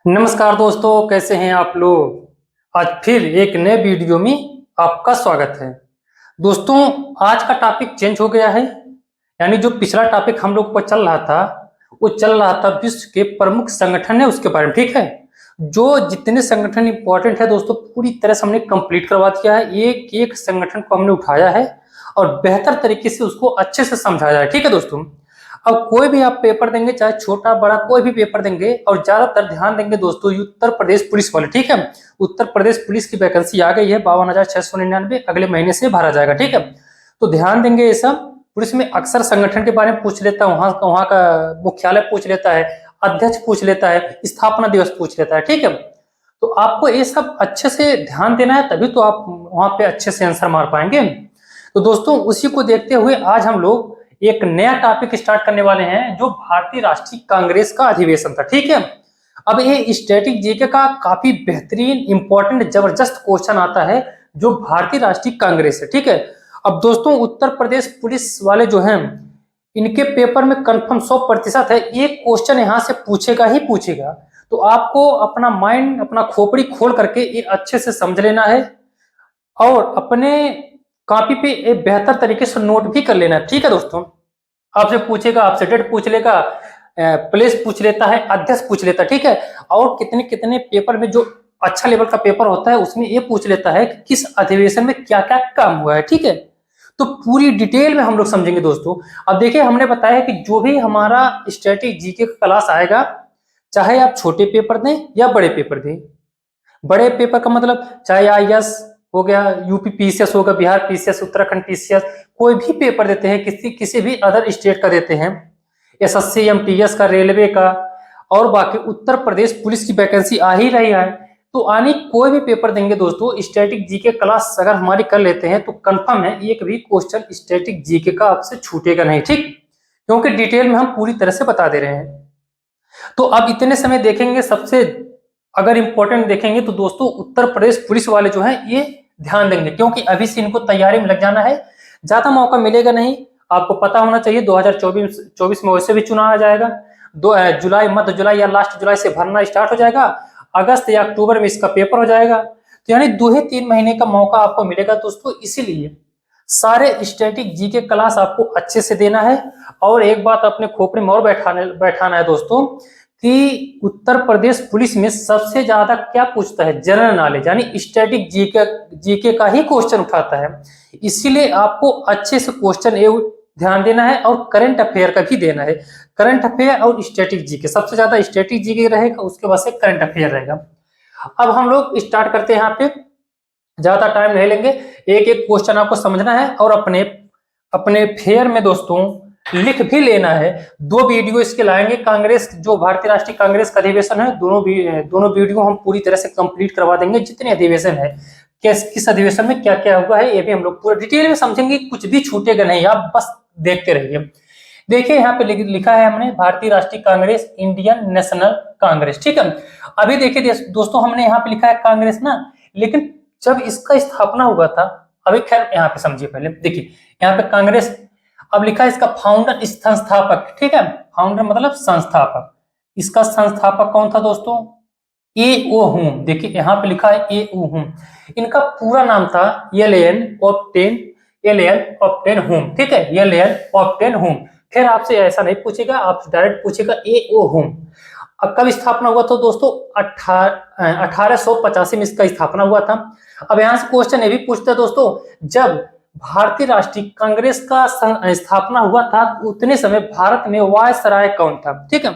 नमस्कार दोस्तों, कैसे हैं आप लोग। आज फिर एक नए वीडियो में आपका स्वागत है। दोस्तों, आज का टॉपिक चेंज हो गया है। यानी जो पिछला टॉपिक हम लोग पर चल रहा था, वो चल रहा था विश्व के प्रमुख संगठन है उसके बारे में। ठीक है, जो जितने संगठन इंपॉर्टेंट है दोस्तों, पूरी तरह से हमने कंप्लीट करवा दिया है। एक एक संगठन को हमने उठाया है और बेहतर तरीके से उसको अच्छे से समझाया है। ठीक है दोस्तों, अब कोई भी आप पेपर देंगे, चाहे छोटा बड़ा कोई भी पेपर देंगे, और ज्यादातर ध्यान देंगे दोस्तों उत्तर प्रदेश पुलिस वाले। ठीक है, उत्तर प्रदेश पुलिस की वैकेंसी आ गई है 52,699, अगले महीने से भरा जाएगा। ठीक है, तो ध्यान देंगे ये सब। पुलिस में अक्सर संगठन के बारे में पूछ लेता है, वहां का मुख्यालय पूछ लेता है, अध्यक्ष पूछ लेता है, स्थापना दिवस पूछ लेता है। ठीक है, तो आपको ये सब अच्छे से ध्यान देना है, तभी तो आप वहां पे अच्छे से आंसर मार पाएंगे। तो दोस्तों, उसी को देखते हुए आज हम लोग एक नया टॉपिक स्टार्ट करने वाले हैं, जो भारतीय राष्ट्रीय कांग्रेस का अधिवेशन था। ठीक है, अब ये स्टैटिक जीके का काफी बेहतरीन इंपॉर्टेंट जबरदस्त क्वेश्चन आता है, जो भारतीय राष्ट्रीय कांग्रेस है। ठीक है, अब दोस्तों उत्तर प्रदेश पुलिस वाले जो हैं, इनके पेपर में कंफर्म 100% है, एक क्वेश्चन यहाँ से पूछेगा ही पूछेगा। तो आपको अपना माइंड, अपना खोपड़ी खोल करके ये अच्छे से समझ लेना है और अपने कॉपी पे एक बेहतर तरीके से नोट भी कर लेना है। ठीक है दोस्तों, आपसे पूछेगा, आपसे डेट पूछ लेगा, प्लेस पूछ लेता है, अध्यक्ष पूछ लेता है। ठीक है, और कितने कितने पेपर में जो अच्छा लेवल का पेपर होता है उसमें ये पूछ लेता है कि किस अधिवेशन में क्या क्या काम हुआ है। ठीक है, तो पूरी डिटेल में हम लोग समझेंगे दोस्तों। अब देखिए, हमने बताया कि जो भी हमारा स्टैटिक जीके का क्लास आएगा, चाहे आप छोटे पेपर दें या बड़े पेपर दें। बड़े पेपर का मतलब चाहे आईएएस हो गया, यूपी पीसीएस होगा, बिहार पीसीएस, उत्तराखंड पीसीएस, कोई भी पेपर देते हैं, किसी किसी भी अदर स्टेट का देते हैं, एसएससी एमटीएस का, रेलवे का, और बाकी उत्तर प्रदेश पुलिस की वैकेंसी आ ही रही है। तो आने कोई भी पेपर देंगे दोस्तों, स्टैटिक जीके क्लास अगर हमारी कर लेते हैं तो कंफर्म है एक भी क्वेश्चन स्टैटिक जीके का आपसे छूटेगा नहीं। ठीक, क्योंकि डिटेल में हम पूरी तरह से बता दे रहे हैं। तो अब इतने समय देखेंगे, सबसे अगर इंपॉर्टेंट देखेंगे तो दोस्तों उत्तर प्रदेश पुलिस वाले जो है ये ध्यान देंगे, क्योंकि अभी से इनको तैयारी में लग जाना है, ज्यादा मौका मिलेगा नहीं। आपको पता होना चाहिए 2024 में वैसे भी चुनाव आ जाएगा। जुलाई, मध्य जुलाई या लास्ट जुलाई से भरना स्टार्ट हो जाएगा, अगस्त या अक्टूबर में इसका पेपर हो जाएगा। तो यानी 2 ही 3 महीने का मौका आपको मिलेगा दोस्तों। इसीलिए सारे स्टैटिक जीके क्लास आपको अच्छे से देना है। और एक बात अपने खोपड़ी में और बैठाना है दोस्तों, कि उत्तर प्रदेश पुलिस में सबसे ज्यादा क्या पूछता है, जनरल नॉलेज, यानी स्टैटिक जीके का ही क्वेश्चन उठाता है। इसीलिए आपको अच्छे से क्वेश्चन ध्यान देना है, और करंट अफेयर का भी देना है। करंट अफेयर और स्टैटिक जीके, सबसे ज्यादा स्टैटिक जीके रहेगा, उसके बाद से करंट अफेयर रहेगा। अब हम लोग स्टार्ट करते हैं। यहाँ पे ज्यादा टाइम नहीं लेंगे, एक एक क्वेश्चन आपको समझना है और अपने अपने फेयर में दोस्तों लिख भी लेना है। 2 वीडियो इसके लाएंगे, कांग्रेस, जो भारतीय राष्ट्रीय कांग्रेस का अधिवेशन है, दोनों वीडियो हम पूरी तरह से कंप्लीट करवा देंगे। जितने अधिवेशन है, किस अधिवेशन में क्या क्या हुआ है, ये भी हम लोग पूरा डिटेल में समझेंगे, कुछ भी छूटेगा नहीं, आप बस देखते रहिए। देखिए, यहाँ पे लिखा है हमने भारतीय राष्ट्रीय कांग्रेस, इंडियन नेशनल कांग्रेस। ठीक है, अभी देखिए दोस्तों, हमने यहाँ पे लिखा है कांग्रेस ना, लेकिन जब इसका स्थापना हुआ था, अभी खैर यहाँ पे समझिए, पहले देखिए यहाँ पे कांग्रेस, अब लिखा है इसका फाउंडर, संस्थापक। ठीक है, फाउंडर मतलब संस्थापक। इसका संस्थापक कौन था दोस्तों? ए ओ होम। देखिए यहाँ पे लिखा है ए ओ होम। इनका पूरा नाम था एल एन ऑप्टेन होम। ठीक है, एल एन ऑप्टेन होम। फिर आपसे ऐसा नहीं पूछेगा, आपसे डायरेक्ट पूछेगा ए ओ होम। अब कब स्थापना हुआ था दोस्तों? 1885 में इसका स्थापना हुआ था। अब यहाँ से क्वेश्चन ये भी पूछता है दोस्तों, जब भारतीय राष्ट्रीय कांग्रेस का स्थापना हुआ था, उतने समय भारत में वायसराय कौन था? ठीक है,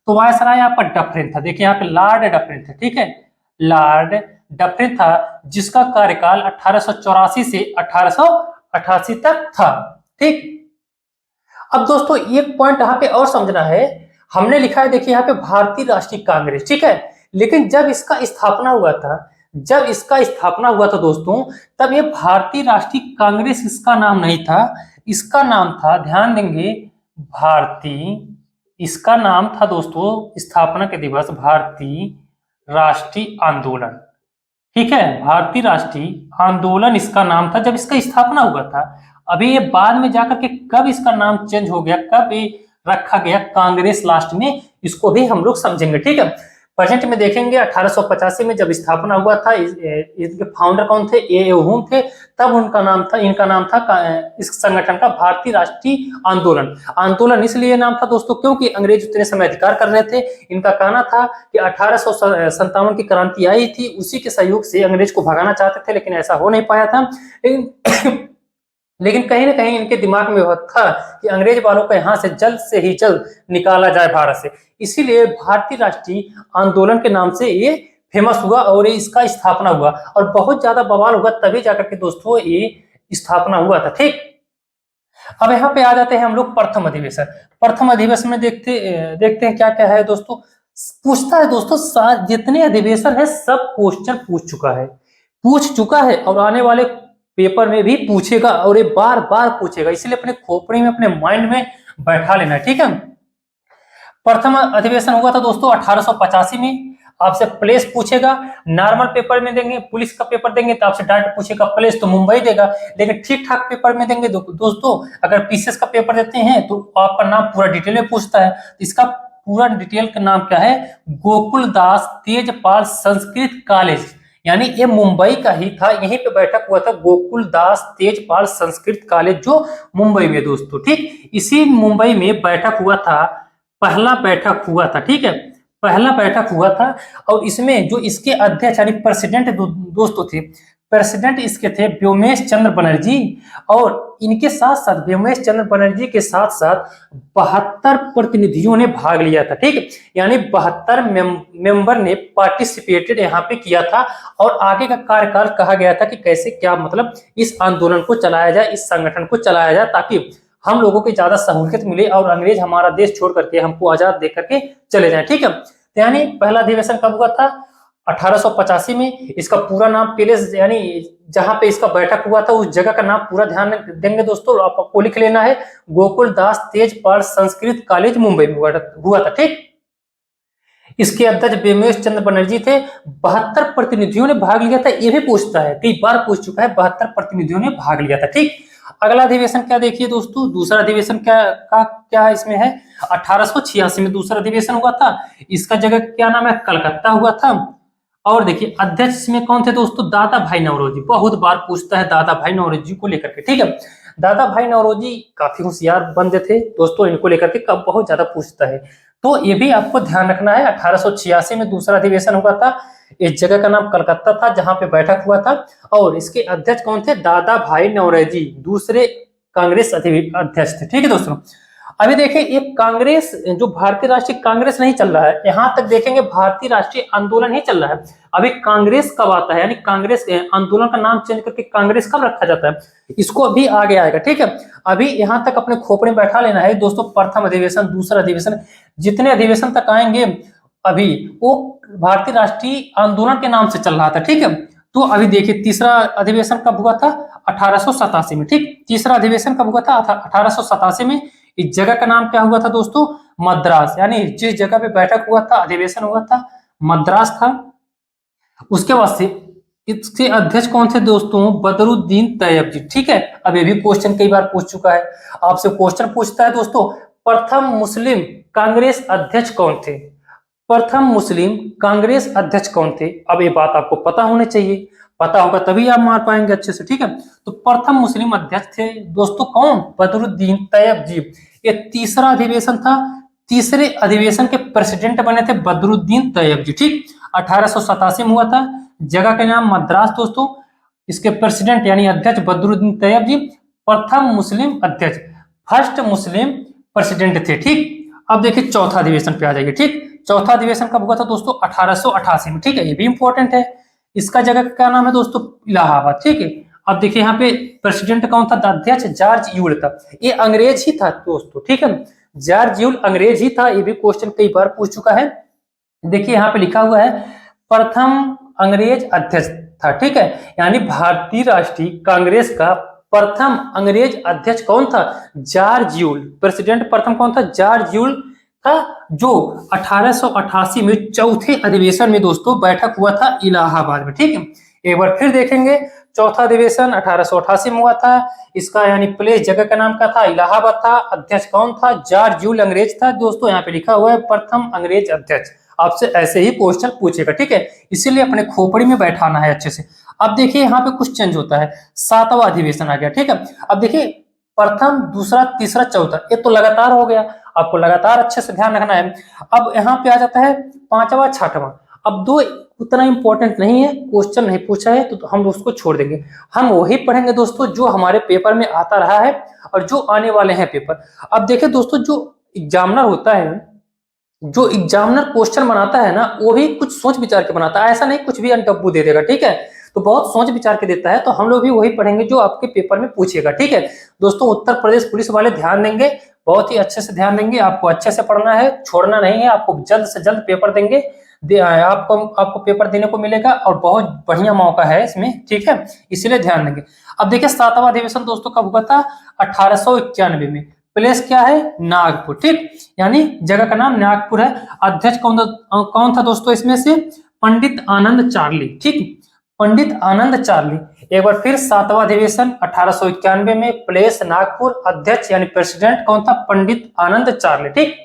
तो वायसराय यहाँ पर डफरिन था। देखिए यहाँ पे लॉर्ड डफरिन था। ठीक है, लॉर्ड डफरिन था, जिसका कार्यकाल 1884 से 1888 तक था। ठीक, अब दोस्तों एक पॉइंट यहाँ पे और समझना है, हमने लिखा है, देखिए यहाँ पे भारतीय राष्ट्रीय कांग्रेस। ठीक है, लेकिन जब इसका स्थापना हुआ था, दोस्तों, तब ये भारतीय राष्ट्रीय कांग्रेस इसका नाम नहीं था। इसका नाम था, ध्यान देंगे, इसका नाम था दोस्तों, स्थापना के दिवस भारतीय राष्ट्रीय आंदोलन। ठीक है, भारतीय राष्ट्रीय आंदोलन इसका नाम था जब इसका स्थापना हुआ था। अभी ये बाद में जाकर के कब इसका नाम चेंज हो गया, कब ये रखा गया कांग्रेस लास्ट में, इसको भी हम लोग समझेंगे। ठीक है, प्रेजेंट में देखेंगे 1885 में जब स्थापना हुआ था, इसके फाउंडर कौन थे, ए हुम थे। तब इनका नाम था इस संगठन का भारतीय राष्ट्रीय आंदोलन। आंदोलन इसलिए नाम था दोस्तों क्योंकि अंग्रेज उतने समय अधिकार कर रहे थे। इनका कहना था कि 1857 की क्रांति आई थी, उसी के सहयोग से अंग्रेज को भगाना चाहते थे, लेकिन ऐसा हो नहीं पाया था। लेकिन कहीं ना कहीं इनके दिमाग में वह था कि अंग्रेज वालों को यहाँ से ही जल्द निकाला जाए भारत से। इसीलिए भारतीय राष्ट्रीय आंदोलन के नाम से ये फेमस हुआ और इसका स्थापना हुआ और बहुत ज्यादा बवाल हुआ, तभी जाकर के दोस्तों ये स्थापना हुआ था। ठीक, अब यहाँ पे आ जाते हैं हम लोग प्रथम अधिवेशन। प्रथम अधिवेशन में देखते हैं क्या क्या है दोस्तों। पूछता है दोस्तों जितने अधिवेशन है सब क्वेश्चन पूछ चुका है और आने वाले पेपर में भी पूछेगा और ये बार बार पूछेगा, इसलिए अपने खोपड़ी में अपने माइंड में बैठा लेना है। ठीक है, प्रथम अधिवेशन हुआ था दोस्तों 1885 में। आपसे प्लेस पूछेगा, नॉर्मल पेपर में देंगे, पुलिस का पेपर देंगे तो आपसे डायरेक्ट पूछेगा प्लेस तो मुंबई देगा। लेकिन ठीक ठाक पेपर में देंगे दोस्तों, अगर पीसीएस का पेपर देते हैं तो आपका नाम पूरा डिटेल में पूछता है। इसका पूरा डिटेल का नाम क्या है, गोकुलदास तेजपाल संस्कृत कॉलेज, यानी ये मुंबई का ही था, यहीं पे बैठक हुआ था गोकुलदास तेजपाल संस्कृत कॉलेज जो मुंबई में दोस्तों। ठीक, इसी मुंबई में बैठक हुआ था, पहला बैठक हुआ था। ठीक है, पहला बैठक हुआ था और इसमें जो इसके अध्यक्ष यानी प्रेसिडेंट दोस्तों थे, प्रेसिडेंट इसके थे व्योमेश चंद्र बनर्जी। और इनके साथ साथ व्योमेश चंद्र बनर्जी के साथ साथ 72 प्रतिनिधियों ने भाग लिया था। ठीक, यानी 72 मेंबर ने पार्टिसिपेटेड यहाँ पे किया था और आगे का कार्यकाल कहा गया था कि कैसे क्या मतलब इस आंदोलन को चलाया जाए, इस संगठन को चलाया जाए, ताकि हम लोगों को ज्यादा सहूलियत मिले और अंग्रेज हमारा देश छोड़ करके हमको आजाद दे करके चले जाए। ठीक है, यानी पहला अधिवेशन कब हुआ था, 1885 में। इसका पूरा नाम पैलेस, यानी जहां पे इसका बैठक हुआ था उस जगह का नाम पूरा ध्यान देंगे दोस्तों, आपको लिख लेना है, गोकुलदास तेजपाल संस्कृत कॉलेज मुंबई में हुआ था। ठीक, इसके अध्यक्ष व्योमेश चंद्र बनर्जी थे। 72 प्रतिनिधियों ने भाग लिया था, ये भी पूछता है, कई बार पूछ चुका है, 72 प्रतिनिधियों ने भाग लिया था। ठीक, अगला अधिवेशन क्या देखिए दोस्तों, दूसरा अधिवेशन क्या इसमें है, 1886 में दूसरा अधिवेशन हुआ था। इसका जगह क्या नाम है, कलकत्ता हुआ था। और देखिए अध्यक्ष में कौन थे दोस्तों, दादा भाई नौरोजी। बहुत बार पूछता है दादा भाई नौरोजी को लेकर के। ठीक है, दादा भाई नौरोजी काफी होशियार बंदे थे दोस्तों, इनको लेकर के कब बहुत ज्यादा पूछता है, तो ये भी आपको ध्यान रखना है। 1886 में दूसरा अधिवेशन हुआ था, इस जगह का नाम कलकत्ता था जहां पे बैठक हुआ था। और इसके अध्यक्ष कौन थे, दादा भाई नौरोजी, दूसरे कांग्रेस अध्यक्ष थे। ठीक है दोस्तों, अभी देखिए एक कांग्रेस जो भारतीय राष्ट्रीय कांग्रेस नहीं चल रहा है, यहां तक देखेंगे भारतीय राष्ट्रीय आंदोलन ही चल रहा है। अभी कांग्रेस कब आता है, यानी कांग्रेस आंदोलन का नाम चेंज करके कांग्रेस कब रखा जाता है, इसको अभी आगे आएगा। ठीक है, अभी यहां तक अपने खोपड़े में बैठा लेना है दोस्तों। प्रथम अधिवेशन, दूसरा अधिवेशन, जितने अधिवेशन तक आएंगे अभी वो भारतीय राष्ट्रीय आंदोलन के नाम से चल रहा था। ठीक है, तो अभी देखिए तीसरा अधिवेशन कब हुआ था, 1887 में। ठीक, तीसरा अधिवेशन कब हुआ था, 1887 में। इस जगह का नाम क्या हुआ था दोस्तों, मद्रास, यानी जिस जगह पे बैठक हुआ था, अधिवेशन हुआ था, मद्रास था। उसके बाद से इसके अध्यक्ष कौन थे दोस्तों, बदरुद्दीन तैयब जी। ठीक है, अब ये भी क्वेश्चन कई बार पूछ चुका है, आपसे क्वेश्चन पूछता है दोस्तों, प्रथम मुस्लिम कांग्रेस अध्यक्ष कौन थे, प्रथम मुस्लिम कांग्रेस अध्यक्ष कौन थे। अब ये बात आपको पता होनी चाहिए, पता होगा तभी आप मार पाएंगे अच्छे से। ठीक है, तो प्रथम मुस्लिम अध्यक्ष थे दोस्तों कौन, बदरुद्दीन तैयब जी। ये तीसरा अधिवेशन था, तीसरे अधिवेशन के प्रेसिडेंट बने थे बदरुद्दीन तैयब जी। ठीक, 1887 में हुआ था, जगह का नाम मद्रास दोस्तों। इसके प्रेसिडेंट यानी अध्यक्ष बदरुद्दीन तैयब जी, प्रथम मुस्लिम अध्यक्ष, फर्स्ट मुस्लिम प्रेसिडेंट थे। ठीक, अब देखिए चौथा अधिवेशन पे आ जाइए। ठीक, चौथा अधिवेशन कब हुआ था दोस्तों, 1888 में। ठीक है, ये भी इंपॉर्टेंट है। इसका जगह का क्या नाम है दोस्तों, इलाहाबाद। ठीक है, अब देखिए यहाँ पे प्रेसिडेंट कौन था, अध्यक्ष जॉर्ज यूल था, ये अंग्रेज ही था दोस्तों। ठीक है, जॉर्ज यूल अंग्रेज ही था, ये भी क्वेश्चन कई बार पूछ चुका है। देखिए यहाँ पे लिखा हुआ है प्रथम अंग्रेज अध्यक्ष था। ठीक है, यानी भारतीय राष्ट्रीय कांग्रेस का प्रथम अंग्रेज अध्यक्ष कौन था, जॉर्ज यूल। प्रेसिडेंट प्रथम कौन था, जॉर्ज यूल था, जो 1888 में चौथे अधिवेशन में दोस्तों बैठक हुआ था इलाहाबाद में। ठीक है, एक बार फिर देखेंगे, चौथा अधिवेशन 1888 में हुआ था, इसका यानी प्लेस जगह का नाम क्या था, इलाहाबाद था। अध्यक्ष कौन था, जॉर्ज यूल अंग्रेज था दोस्तों, यहाँ पे लिखा हुआ है प्रथम अंग्रेज अध्यक्ष। आपसे ऐसे ही क्वेश्चन पूछेगा, ठीक है। इसीलिए अपने खोपड़ी में बैठाना है अच्छे से। अब देखिए यहाँ पे कुछ चेंज होता है, 7वां अधिवेशन आ गया, ठीक है। अब देखिए प्रथम, दूसरा, तीसरा, चौथा, ये तो लगातार हो गया, आपको लगातार अच्छे से ध्यान रखना है। अब यहाँ पे आ जाता है 5वां, 6वां। अब दो उतना इंपॉर्टेंट नहीं है, क्वेश्चन नहीं पूछा है तो हम उसको छोड़ देंगे। हम वही पढ़ेंगे दोस्तों जो हमारे पेपर में आता रहा है और जो आने वाले हैं पेपर। अब देखिए दोस्तों, जो एग्जामिनर होता है, जो एग्जामिनर क्वेश्चन बनाता है ना, वो भी कुछ सोच विचार के बनाता है, ऐसा नहीं कुछ भी अनटप्पू दे देगा, ठीक है। तो बहुत सोच विचार के देता है, तो हम लोग भी वही पढ़ेंगे जो आपके पेपर में पूछेगा, ठीक है। दोस्तों उत्तर प्रदेश पुलिस वाले ध्यान देंगे, बहुत ही अच्छे से ध्यान देंगे, आपको अच्छे से पढ़ना है, छोड़ना नहीं है, आपको जल्द से जल्द पेपर देंगे, आपको पेपर देने को मिलेगा और बहुत बढ़िया मौका है इसमें, ठीक है, इसीलिए ध्यान देंगे। अब देखिए 7वां अधिवेशन दोस्तों कब हुआ था, 1891 में। प्लेस क्या है, नागपुर, ठीक, यानी जगह का नाम नागपुर है। अध्यक्ष कौन था दोस्तों इसमें से, पंडित आनंद चार्ली, ठीक, पंडित आनंद चार्ली। एक बार फिर 7वां अधिवेशन 1891 में, प्लेस नागपुर, अध्यक्ष यानी प्रेसिडेंट कौन था, पंडित आनंद चार्ली, ठीक।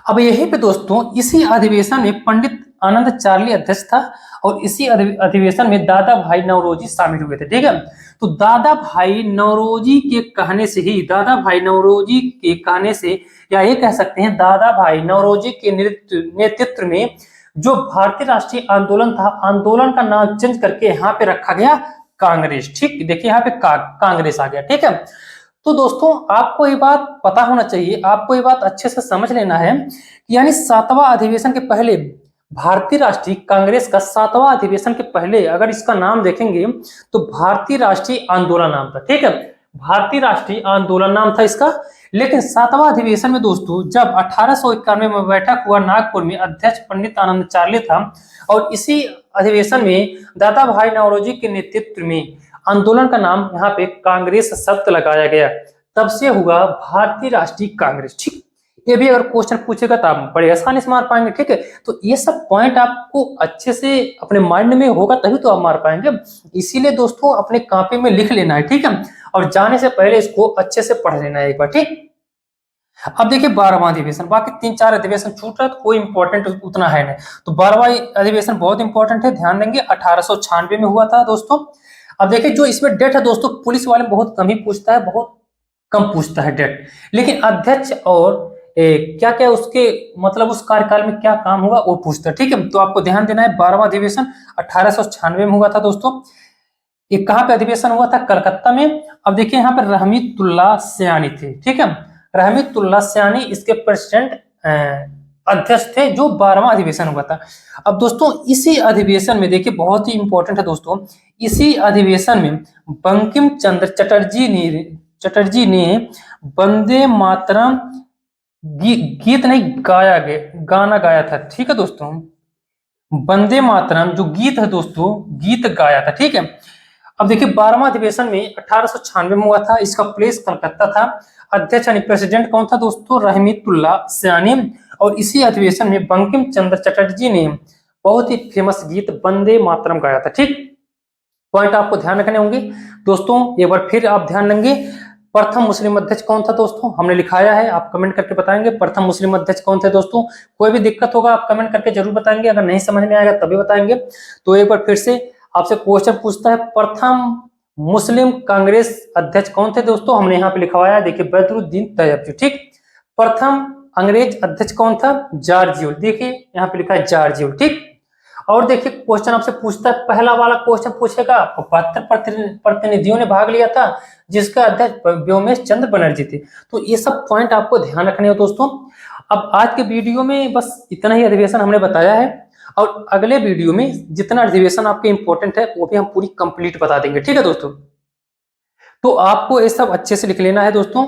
अब यही पे दोस्तों इसी अधिवेशन में पंडित आनंद चार्ली अध्यक्ष था और इसी अधिवेशन में दादा भाई नौरोजी शामिल हुए थे, ठीक है। तो दादा भाई नौरोजी के कहने से ही, दादा भाई नौरोजी के कहने से, या ये कह सकते हैं दादा भाई नौरोजी के नेतृत्व में जो भारतीय राष्ट्रीय आंदोलन था, आंदोलन का नाम चेंज करके यहाँ पे रखा गया कांग्रेस, ठीक। देखिए यहाँ पे कांग्रेस आ गया, ठीक है। तो दोस्तों आपको ये बात पता होना चाहिए, आपको ये बात अच्छे से समझ लेना है कि यानी 7वां अधिवेशन के पहले भारतीय राष्ट्रीय कांग्रेस का 7वां अधिवेशन के पहले अगर इसका नाम देखेंगे तो भारतीय राष्ट्रीय आंदोलन नाम था, ठीक है, भारतीय राष्ट्रीय आंदोलन नाम था इसका। लेकिन 7वां अधिवेशन में दोस्तों जब 1891 में बैठक हुआ नागपुर में, अध्यक्ष पंडित आनंद चार्ली था और इसी अधिवेशन में दादा भाई नौरोजी के नेतृत्व में आंदोलन का नाम यहाँ पे कांग्रेस शब्द लगाया गया, तब से हुआ भारतीय राष्ट्रीय कांग्रेस, ठीक। ये भी अगर क्वेश्चन पूछेगा तो आप बड़े आसानी से मार पाएंगे, ठीक है। तो ये सब पॉइंट आपको अच्छे से अपने माइंड में होगा तभी तो आप मार पाएंगे, इसीलिए दोस्तों अपने कॉपी में लिख लेना है, ठीक है, और जाने से पहले इसको अच्छे से पढ़ लेना है एक बार, ठीक। अब देखिए 12वां अधिवेशन, बाकी 3-4 अधिवेशन छूट रहा है तो कोई इंपॉर्टेंट उतना है नहीं, तो 12वां अधिवेशन बहुत इंपॉर्टेंट है, ध्यान देंगे, 1896 में हुआ था दोस्तों। अब देखिए जो इसमें डेट है दोस्तों, पुलिस वाले बहुत कम ही पूछता है, बहुत कम पूछता है डेट, लेकिन अध्यक्ष और क्या क्या उसके मतलब उस कार्यकाल में क्या काम हुआ वो पूछता है, ठीक है। तो आपको ध्यान देना है 12वां अधिवेशन 1896 में हुआ था दोस्तों। ये कहाँ पे अधिवेशन हुआ था, कलकत्ता में। अब देखिए यहाँ पर रहमतुल्लाह सयानी थे, ठीक है, रहमतुल्लाह सयानी इसके प्रेसिडेंट अध्यक्ष थे जो 12वां अधिवेशन हुआ था। अब दोस्तों इसी अधिवेशन में देखिए बहुत ही इंपॉर्टेंट है दोस्तों, इसी अधिवेशन में बंकिम चंद्र चटर्जी ने वंदे मातरम गीत नहीं गाया गाना गाया था, ठीक है दोस्तों, वंदे मातरम जो गीत है दोस्तों, गीत गाया था, ठीक है। अब देखिए 12वां अधिवेशन में 1896 में हुआ था, इसका प्लेस कलकत्ता था, अध्यक्ष यानी प्रेसिडेंट कौन था दोस्तों, रहमतुल्लाह सयानी, और इसी अधिवेशन में बंकिम चंद्र चटर्जी ने बहुत ही फेमस गीत वंदे मातरम गाया था, ठीक। पॉइंट आपको ध्यान रखने होंगे दोस्तों, एक बार फिर आप ध्यान देंगे। प्रथम मुस्लिम अध्यक्ष कौन था दोस्तों, हमने लिखाया है, आप कमेंट करके बताएंगे प्रथम मुस्लिम अध्यक्ष कौन थे दोस्तों। कोई भी दिक्कत होगा आप कमेंट करके जरूर बताएंगे, अगर नहीं समझ में आएगा तभी बताएंगे। तो एक बार फिर से आपसे क्वेश्चन पूछता है, प्रथम मुस्लिम कांग्रेस अध्यक्ष कौन थे दोस्तों, हमने यहाँ पे लिखवाया है, देखिए बदरुद्दीन तैयब, ठीक। प्रथम अंग्रेज अध्यक्ष कौन था, जॉर्ज, देखिए यहाँ पे लिखा है जॉर्ज, ठीक। और देखिए क्वेश्चन आपसे पूछता है, पहला वाला क्वेश्चन पूछेगा, 72 प्रतिनिधियों ने भाग लिया था जिसका अध्यक्ष व्योमेश चंद्र बनर्जी थे। तो ये सब पॉइंट आपको ध्यान रखने हो दोस्तों। अब आज के वीडियो में बस इतना ही अधिवेशन हमने बताया है, और अगले वीडियो में जितना अधिवेशन आपके इंपॉर्टेंट है वो भी हम पूरी कंप्लीट बता देंगे, ठीक है दोस्तों। तो आपको ये सब अच्छे से लिख लेना है दोस्तों।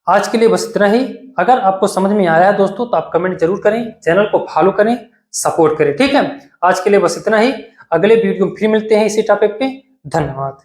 आज के लिए बस इतना ही। अगर आपको समझ में आया है दोस्तों तो आप कमेंट जरूर करें, चैनल को फॉलो करें, सपोर्ट करें, ठीक है। आज के लिए बस इतना ही, अगले वीडियो में फिर मिलते हैं इसी टॉपिक पे। धन्यवाद।